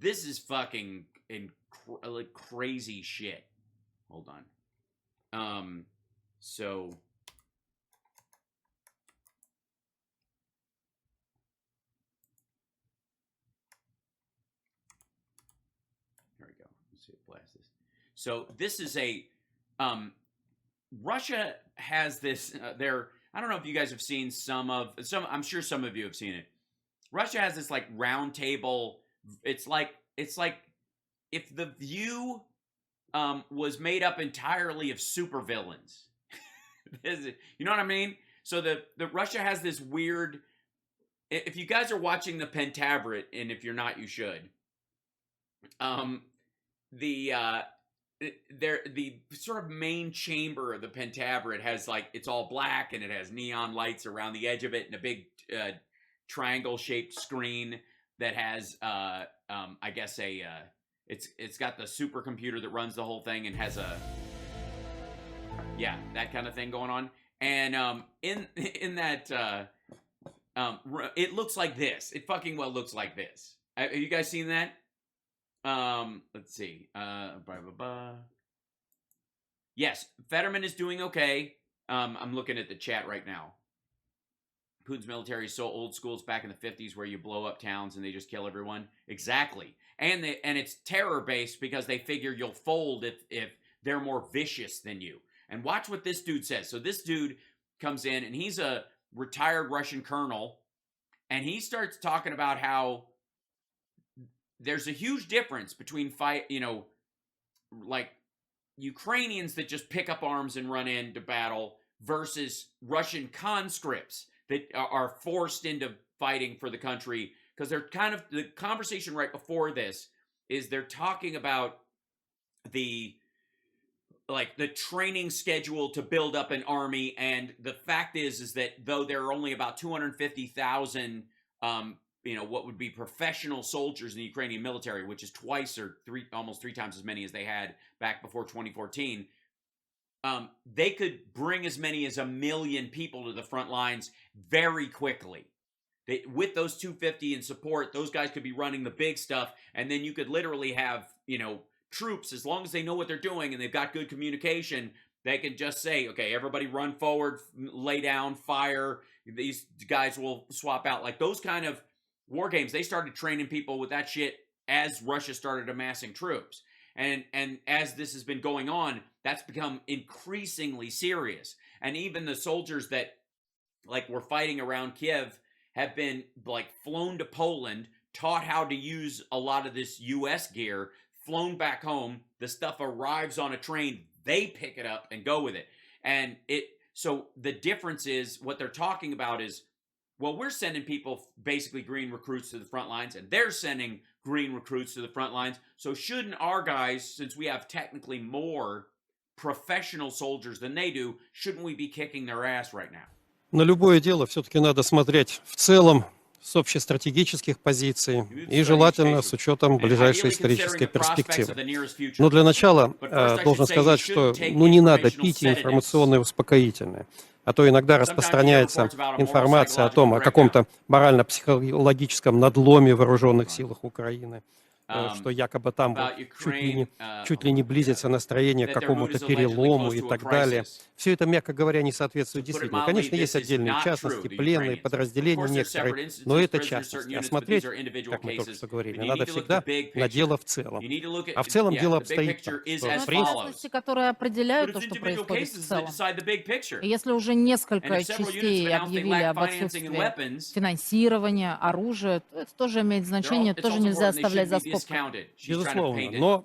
this is fucking like crazy shit. Hold on. So there we go. Let's see, blast this. So this is a Russia has this. I don't know if you guys have seen some. I'm sure some of you have seen it. Russia has this like round table. It's like if The View was made up entirely of supervillains. You know what I mean? So the Russia has this weird. If you guys are watching the Pentaverate, and if you're not, you should. The sort of main chamber of the Pentaverate has like, it's all black and it has neon lights around the edge of it and a big triangle shaped screen that has I guess it's got the supercomputer that runs the whole thing and has that kind of thing going on. And in that it looks like this. It fucking well looks like this. Have you guys seen that? Let's see. Yes, Fetterman is doing okay. I'm looking at the chat right now. Putin's military is so old school. It's back in the 50s where you blow up towns and they just kill everyone. Exactly. And it's terror based because they figure you'll fold if they're more vicious than you. And watch what this dude says. So this dude comes in and he's a retired Russian colonel, and he starts talking about how there's a huge difference between like Ukrainians that just pick up arms and run into battle versus Russian conscripts that are forced into fighting for the country. Because they're kind of, the conversation right before this is they're talking about the training schedule to build up an army. And the fact is that though there are only about 250,000 what would be professional soldiers in the Ukrainian military, which is twice or almost three times as many as they had back before 2014. They could bring as many as 1 million people to the front lines very quickly. With those 250 in support, those guys could be running the big stuff, and then you could literally have, troops, as long as they know what they're doing and they've got good communication, they can just say, okay, everybody run forward, lay down, fire. These guys will swap out. Like those kind of war games, they started training people with that shit as Russia started amassing troops. And as this has been going on, that's become increasingly serious. And even the soldiers that were fighting around Kiev have been flown to Poland, taught how to use a lot of this US gear, flown back home. The stuff arrives on a train, they pick it up and go with it. And so the difference is, what they're talking about is, well, we're sending people, basically green recruits, to the front lines, and they're sending green recruits to the front lines. So shouldn't our guys, since we have technically more professional soldiers than they do, shouldn't we be kicking their ass right now? На любое дело все-таки надо смотреть в целом, с общестратегических позиций и желательно с учетом ближайшей исторической перспективы. Но для начала должен сказать, что не надо пить информационное успокоительное. А то иногда распространяется информация о том, о каком-то морально-психологическом надломе в вооруженных силах Украины, что якобы там чуть ли не близится настроение к какому-то перелому и так далее. Все это, мягко говоря, не соответствует действительности. Конечно, есть отдельные частности, пленные подразделения некоторые, но это частности. А смотреть, как мы только что говорили, надо всегда на дело в целом. А в целом дело обстоит так, что в принципе... которые определяют то, что происходит в целом. И если уже несколько частей объявили об отсутствии финансирования, оружия, то это тоже имеет значение, тоже нельзя оставлять за скобкой. Безусловно, но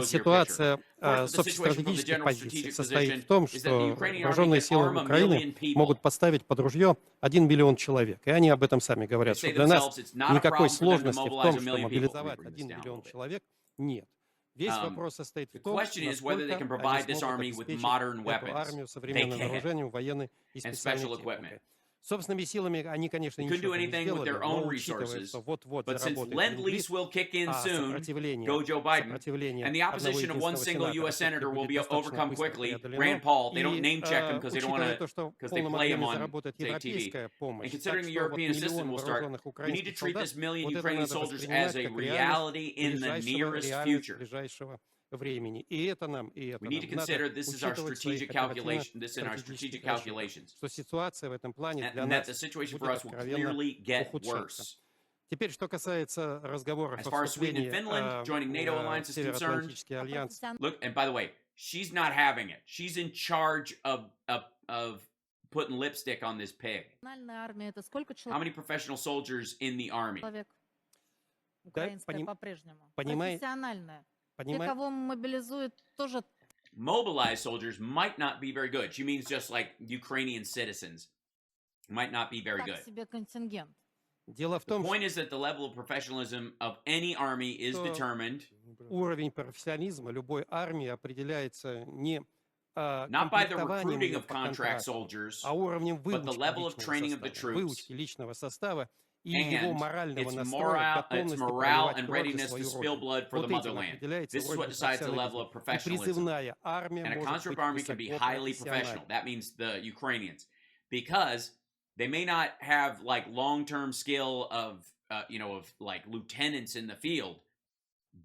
ситуация с общестратегических позиций состоит в том, что вооруженные силы Украины могут поставить под ружье 1 миллион человек. И они об этом сами говорят, что для нас никакой сложности в том, что мобилизовать 1 миллион человек, нет. Весь вопрос состоит в том, насколько они смогут обеспечить эту армию современным вооружением, военной и специальной техникой. Собственными силами они, конечно, They couldn't do ничего не anything with сделали, their но own учитывая, resources. что вот-вот But since заработает Lend-Lease ленд-лиз, will kick in а soon, сопротивление, go Joe Biden, сопротивление and the одного opposition of one единственного single сенатора U.S. все-таки senator will будет be достаточно overcome быстро quickly. преодолено. Rand Paul, they don't И name check him because they don't want учитывая to, то, что в because they полном play him объеме on заработает say, TV. европейская And помощь, так considering the что вот European assistance миллион will start, вооруженных we need to украинских treat солдат, this million вот это Ukrainian надо soldiers as воспринимать a как реальность reality in the ближайшего, nearest реальность future. ближайшего времени. И это нам We need to consider this is our strategic calculation, this in our strategic calculations. Что ситуация в этом плане для And that нас the situation будет for us will откровенно clearly get ухудшаться. worse. Теперь, что касается разговоров As о far as Sweden and вступлении Finland joining NATO alliance в is concerned, Североатлантический альянс, look, and by the way, she's not having it. She's in charge of putting lipstick on this pig. Армия — это сколько How many professional soldiers in the army? человек? Украинская по-прежнему. понимай- Профессиональная. Те, кого мобилизуют, тоже Mobilized soldiers might not be very good. She means just like Ukrainian citizens might not be very так good. себе контингент. дело в The том, point is that the level of professionalism of any army is что determined уровень профессионализма любой армии определяется не not by the комплектованием recruiting ее of по contract контракту, soldiers, а уровнем but the выучки level of личного training of the состава, troops выучки личного состава и его and морального its настроя, morale готовности and проливать кровь за readiness to свою spill родину. blood for the Вот этим motherland. определяется This is what уровень decides the level of профессионализма. И professionalism. призывная армия And a может conscript быть army can be высоко highly professional. профессиональной. That means the Ukrainians, because they may not have like long-term skill of of like lieutenants in the field,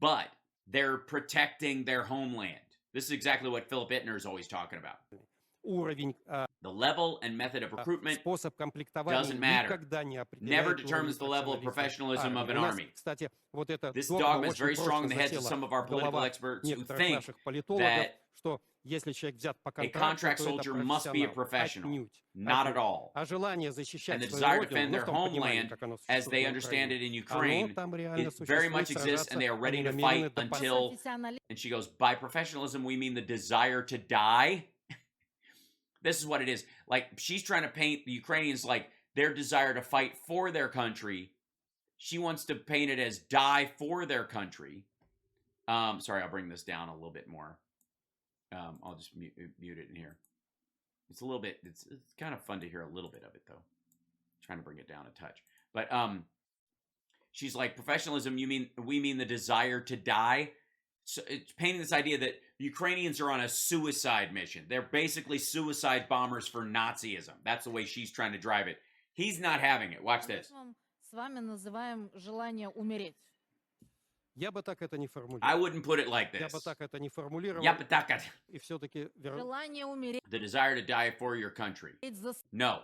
but they're protecting their homeland. This is exactly what Philip Ittner is always talking about. Уровень, The level and method of recruitment способ комплектования doesn't matter. никогда не never определяет determines the level of professionalism of an У нас, army. кстати, вот это This догма dogma is очень very strong in прочно the heads of засела some of our в political головах experts who некоторых think наших политологов, that что если человек взят по a контракту, contract то это soldier must be a профессионал. professional. Отнюдь. Not at all. А желание And защищать the свою desire to родину, defend ну, their в том понимании, homeland, как оно as they существует в understand Украине, it in оно Ukraine, там реально it very существует, much exists, and they are ready они to намерены fight until. Профессионализм. And she goes, by professionalism, we mean the desire to die. This is what it is. Like, she's trying to paint the Ukrainians like their desire to fight for their country. She wants to paint it as die for their country. Sorry, I'll bring this down a little bit more. I'll just mute it in here. It's a little bit, it's kind of fun to hear a little bit of it, though. Trying to bring it down a touch. But she's like, professionalism, we mean the desire to die. So it's painting this idea that Ukrainians are on a suicide mission. They're basically suicide bombers for Nazism. That's the way she's trying to drive it. He's not having it. Watch this. С вами называем желание умереть. Я бы так это не формулировал. I wouldn't put it like Я this. бы так это не формулировал. И все-таки Желание умереть. The desire to die for your country. За No.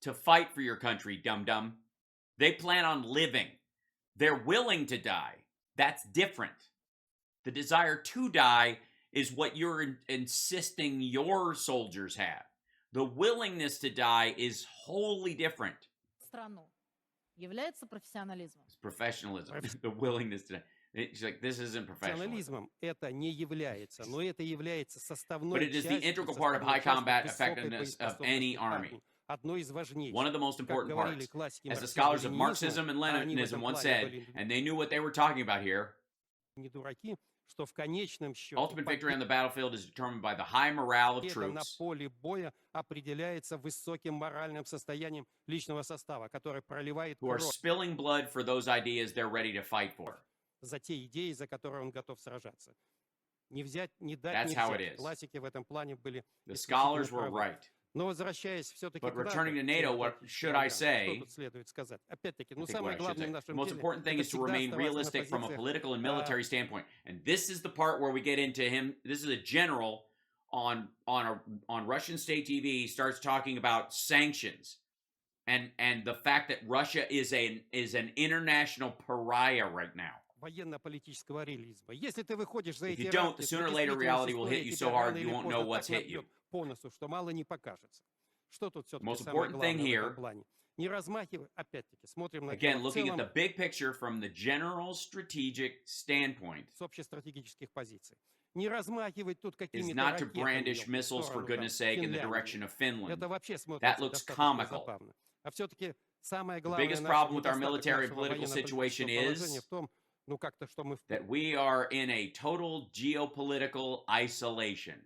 To fight for your country, dum-dum. They plan on living. They're willing to die. That's different. The desire to die is what you're insisting your soldiers have. The willingness to die is wholly different. страну является профессионализмом. It's professionalism. The willingness to die. She's like, this isn't professionalism. Профессионализмом это не является, но это является составной But it is the частью, integral part of high составной combat частью высокой effectiveness of боеспособности any army. армии. Одной из важнейших. One of the most Как important говорили parts. классики As the scholars of марксизма-ленинизма, Marxism and а они в Leninism этом once плане said, были and they knew what they were talking about here, не дураки, что в конечном счете ultimate victory on the battlefield is determined by the high morale of победа на troops. поле боя определяется высоким моральным состоянием личного состава, который проливает Who are кровь spilling blood for those ideas they're ready to fight for. за те идеи, за которые он готов сражаться. Не взять, не дать, That's не how it взять. is. Классики в этом плане были The исключительно scholars were правы. right. Но возвращаясь все-таки But туда, returning to NATO, what should I say? что тут следует сказать? Опять-таки, I ну think what самое I should главное say. в The нашем most деле important thing это is to всегда remain оставаться на realistic from a позициях. political and military standpoint. And this is the part where we get into him. This is a general on Russian state TV. He starts talking about sanctions and the fact that Russia is an international pariah right now. Военно-политического реализма. Если ты выходишь за If эти you don't, рамки, the то sooner or later действительно reality will история hit you тебя so hard рано you или won't поздно know what's так hit you. набьет по носу, что мало не покажется. Что тут все-таки Most самое important thing главное в here, этом плане? Не размахивай, опять-таки, смотрим на Again, дело в looking at the целом big picture from the general strategic standpoint с общестратегических позиций. Не размахивать тут is какими-то not to ракетами brandish в missiles, for сторону там goodness sake, in the Финляндии. direction of Finland. Это вообще That смотрится looks достаточно comical. забавно. А все-таки самое The главное biggest наше problem with our недостаток military and нашего political situation военно-политического положения is в том, ну как-то, что мы в that we are in a total geopolitical isolation.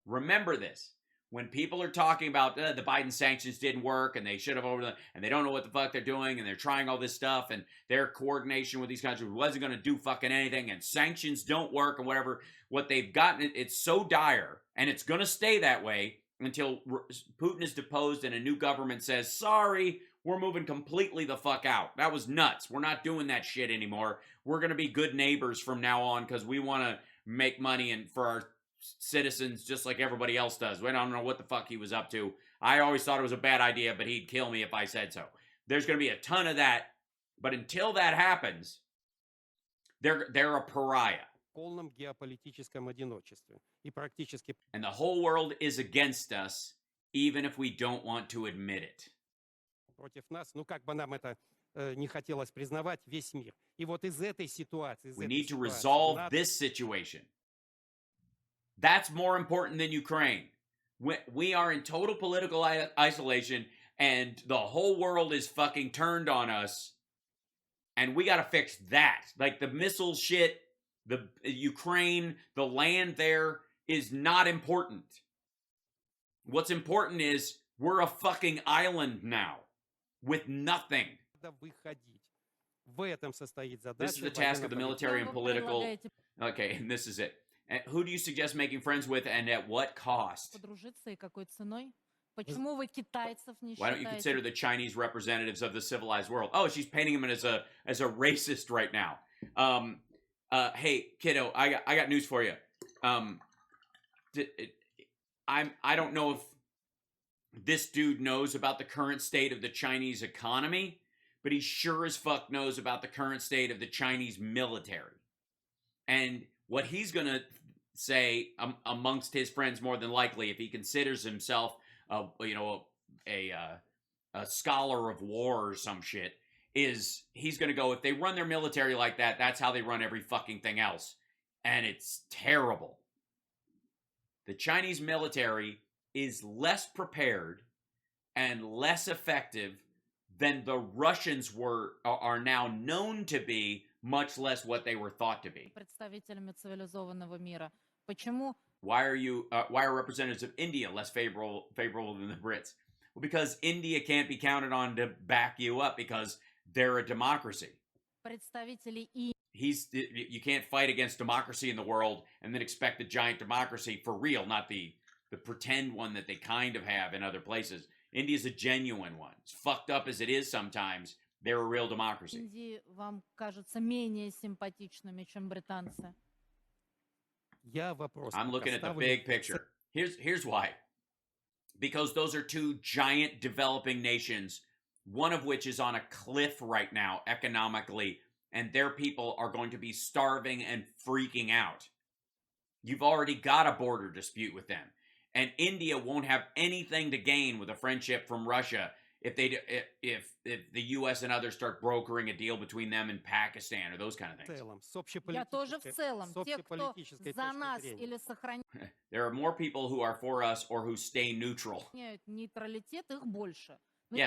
Remember this. when people are talking about the Biden sanctions didn't work and they should have and they don't know what the fuck they're doing and they're trying all this stuff and their coordination with these countries wasn't going to do fucking anything and sanctions don't work and whatever, what they've gotten, it's so dire and it's going to stay that way until Putin is deposed and a new government says, sorry, we're moving completely the fuck out. That was nuts. We're not doing that shit anymore. We're going to be good neighbors from now on because we want to make money and for our citizens just like everybody else does. We don't know what the fuck he was up to. I always thought it was a bad idea, but he'd kill me if I said so. There's going to be a ton of that, but until that happens, they're a pariah. полном геополитическом одиночестве. И практически... And the whole world is against us, even if we don't want to admit it. Против нас, ну как бы нам это не хотелось признавать, весь мир. И вот из этой ситуации... We need to resolve this situation. That's more important than Ukraine. We are in total political isolation, and the whole world is fucking turned on us, and we got to fix that. Like the missile shit, the Ukraine, the land there is not important. What's important is we're a fucking island now with nothing. This is the task of the military and political. Okay, and this is it. And who do you suggest making friends with and at what cost? Why don't you consider the Chinese representatives of the civilized world? Oh, she's painting him as a racist right now. Hey, kiddo, I got news for you. I don't know if this dude knows about the current state of the Chinese economy, but he sure as fuck knows about the current state of the Chinese military. And what he's going to say amongst his friends, more than likely, if he considers himself, a scholar of war or some shit, is he's going to go, if they run their military like that, that's how they run every fucking thing else. And it's terrible. The Chinese military is less prepared and less effective than the Russians are now known to be, much less what they were thought to be. Why are representatives of India less favorable than the Brits? Well, because India can't be counted on to back you up because they're a democracy. You can't fight against democracy in the world and then expect a giant democracy for real, not the pretend one that they kind of have in other places. India's a genuine one. As fucked up as it is sometimes, they're a real democracy. I'm looking at the big picture. Here's why. Because those are two giant developing nations, one of which is on a cliff right now economically, and their people are going to be starving and freaking out. You've already got a border dispute with them. And India won't have anything to gain with a friendship from Russia if the U.S. and others start brokering a deal between them and Pakistan or those kind of things. There are more people who are for us or who stay neutral. Yeah,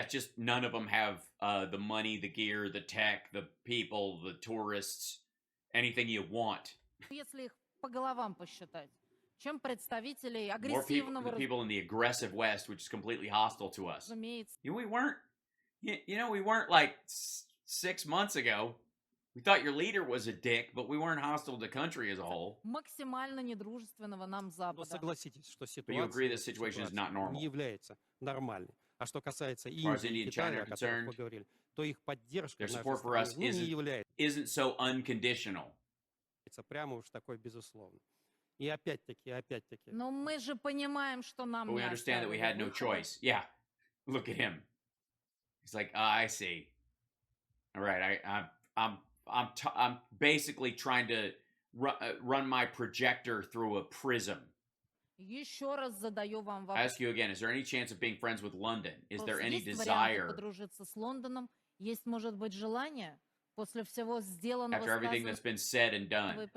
it's just none of them have the money, the gear, the tech, the people, the tourists, anything you want. More people in the aggressive West, which is completely hostile to us. We weren't like 6 months ago. We thought your leader was a dick, but we weren't hostile to the country as a whole. But you agree the situation is not normal. А что касается Индии и Китая, о которых вы говорили, то их поддержка нашей страны не является so unconditional. Прямо уж такой безусловно. И опять-таки. Но мы же понимаем, что нам But we understand that we had no choice. Yeah, look at him. He's like, I see. All right, I'm basically trying to run my projector through a prism. I ask you again, is there any chance of being friends with London? Is there any desire? After everything that's been said and done.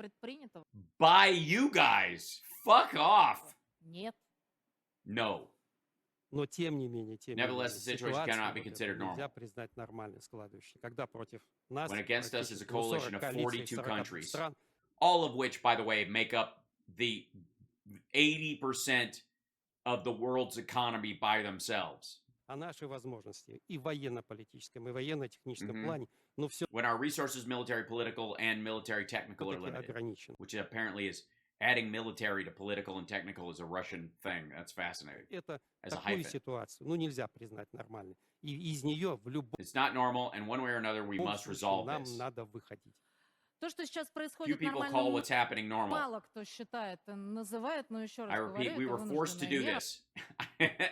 By you guys. Fuck off. No. Но тем не менее, Nevertheless, the situation cannot be considered normal. When against us is a coalition of 42 countries, all of which, by the way, make up the 80% of the world's economy by themselves. О нашей возможности и в военно-политическом, и военно-техническом плане, но все When our resources, military, political, and military technical are таки limited, ограничены. which apparently is adding military to political and technical is a Russian thing. That's fascinating. Это As a такую hyphen. ситуацию, нельзя признать нормальной. И из нее в любом It's not normal, and one way or another, we must случае resolve нам this. надо выходить. То, что сейчас Few происходит people call нормальным, what's happening normal. мало кто считает и называет, но еще I раз говорю, repeat, we это were forced to вынужденная do мера. this.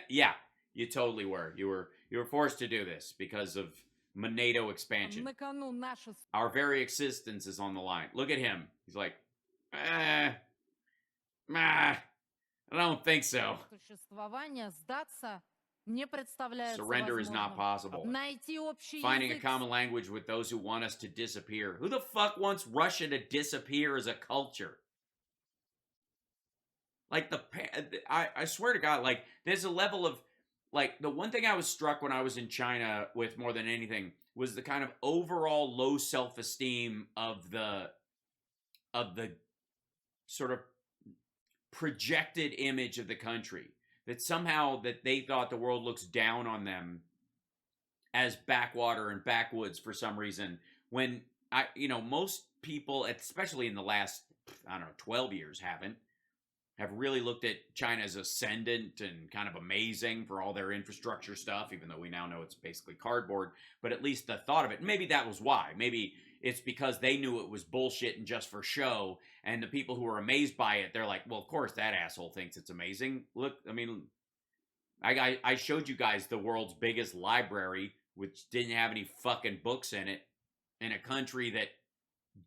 Yeah, you totally were. You were forced to do this because of NATO expansion. На кону наше Our very existence is on the line. Look at him. He's like, I don't think so. существование, сдаться не представляется Surrender is not возможным. possible. Найти общий Finding a язык common language with those who want us to disappear. Who the fuck wants Russia to disappear as a culture? Like I swear to God, like there's a level of like the one thing I was struck when I was in China with more than anything was the kind of overall low self-esteem of the sort of projected image of the country, that somehow that they thought the world looks down on them as backwater and backwoods for some reason, when most people, especially in the last 12 years, have really looked at China as ascendant and kind of amazing for all their infrastructure stuff, even though we now know it's basically cardboard. But at least the thought of it, maybe that was why. Maybe it's because they knew it was bullshit and just for show, and the people who were amazed by it, they're like, well, of course that asshole thinks it's amazing. Look, I mean, I showed you guys the world's biggest library, which didn't have any fucking books in it, in a country that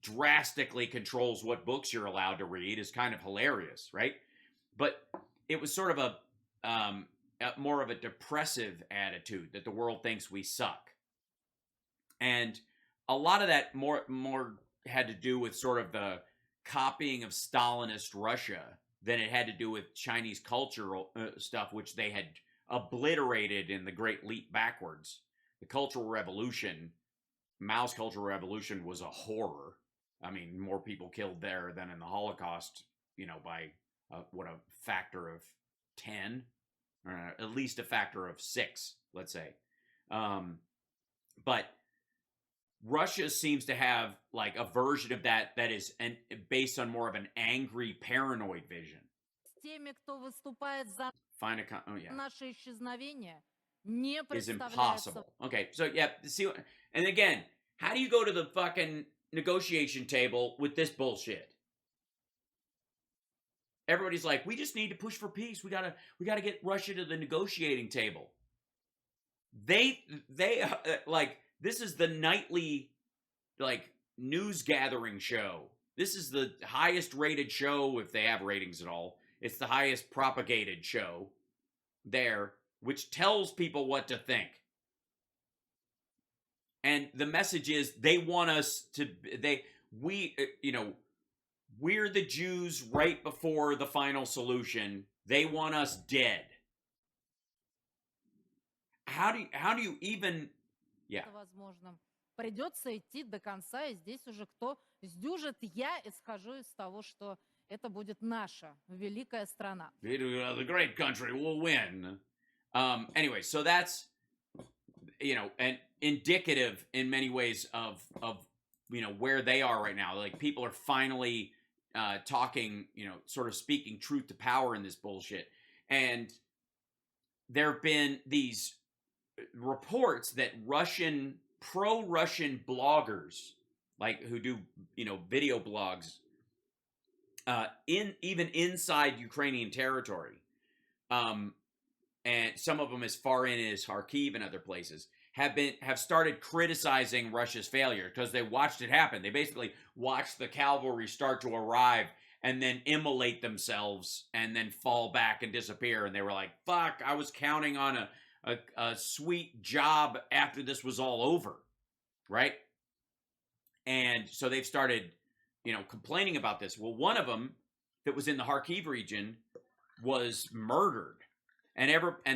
drastically controls what books you're allowed to read. Is kind of hilarious, right? But it was sort of a more of a depressive attitude that the world thinks we suck. And a lot of that more had to do with sort of the copying of Stalinist Russia than it had to do with Chinese cultural stuff, which they had obliterated in the Great Leap Backwards. The Cultural Revolution, Mao's Cultural Revolution, was a horror. I mean, more people killed there than in the Holocaust, by a factor of 10, or at least a factor of 6, let's say. But Russia seems to have like a version of that is based on more of an angry, paranoid vision. Теми, кто выступает за наше исчезновение, не is представляется. impossible. Okay, so yeah, see, and again, how do you go to the fucking negotiation table with this bullshit? Everybody's like, we just need to push for peace. We gotta get Russia to the negotiating table. They like, this is the nightly like news gathering show. This is the highest rated show, if they have ratings at all. It's the highest propagated show there, which tells people what to think. And the message is they want us to, we're the Jews right before the final solution. They want us dead. How do you even, yeah. Возможным. Придется идти до конца, и здесь уже кто сдюжит, я исхожу из того, что это будет наша великая страна. The great country will win. Anyway, so that's, and indicative in many ways of where they are right now. Like, people are finally talking, sort of speaking truth to power in this bullshit. And there have been these reports that pro-Russian bloggers, like who do, video blogs, even inside Ukrainian territory, and some of them as far in as Kharkiv and other places, have started criticizing Russia's failure because they watched it happen. They basically watched the cavalry start to arrive and then immolate themselves and then fall back and disappear. And they were like, fuck, I was counting on a sweet job after this was all over, right? And so they've started, complaining about this. Well, one of them that was in the Kharkiv region was murdered. And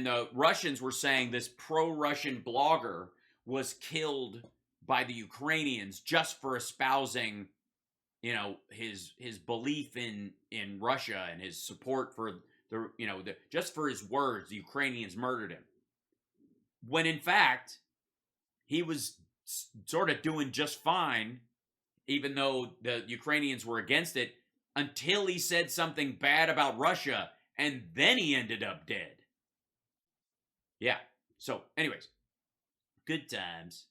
the Russians were saying this pro-Russian blogger was killed by the Ukrainians just for espousing, his belief in Russia and his support for just for his words, the Ukrainians murdered him. When in fact, he was sort of doing just fine, even though the Ukrainians were against it, until he said something bad about Russia, and then he ended up dead. Yeah. So, anyways, good times.